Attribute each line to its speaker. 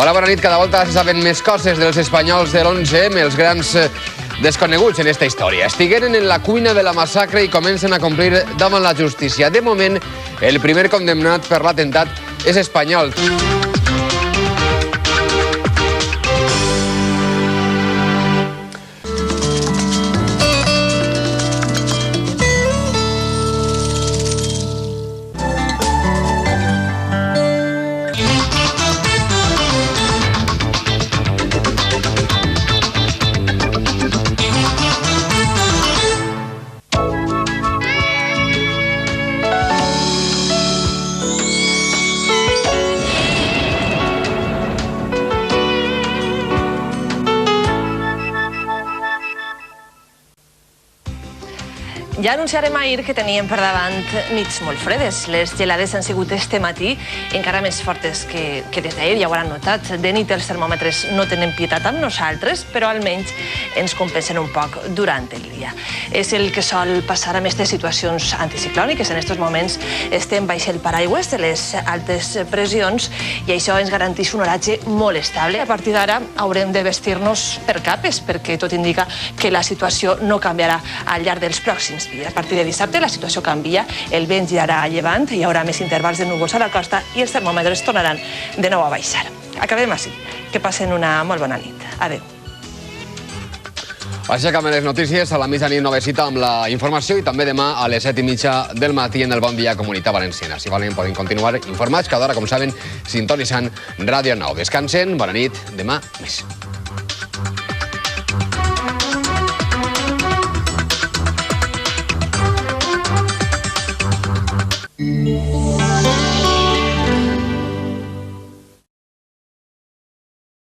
Speaker 1: Hola, bona nit. Cada volta se saben més coses dels espanyols de l'11M, els grans desconeguts en esta història. Estigueren en la cuina de la massacre i comencen a complir davant la justícia. De moment, el primer condemnat per l'atemptat és espanyol.
Speaker 2: Ja anunciarem ahir que teníem per davant nits molt fredes. Les gelades han sigut este matí encara més fortes que des d'ahir, ja ho hauran notat. De nit els termòmetres no tenen pietat amb nosaltres, però almenys ens compensen un poc durant el dia. És el que sol passar amb aquestes situacions anticiclòniques. En aquests moments estem baix el paraigües de les altes pressions i això ens garanteix un oratge molt estable. A partir d'ara haurem de vestir-nos per capes perquè tot indica que la situació no canviarà al llarg dels pròxims. A partir de dissabte la situació canvia, el vent girarà a llevant, hi haurà més intervals de núvols a la costa i els termòmetres tornaran de nou a baixar. Acabem així. Que passen una molt bona nit. Adéu.
Speaker 1: Aixecam les notícies. A la mitjanit nova cita amb la informació i també demà a les 7:30 del matí en el Bon Dia Comunitat Valenciana. Si volen poden continuar informats cada hora, com saben, sintonitzant Ràdio 9. Descansen, bona nit, demà més.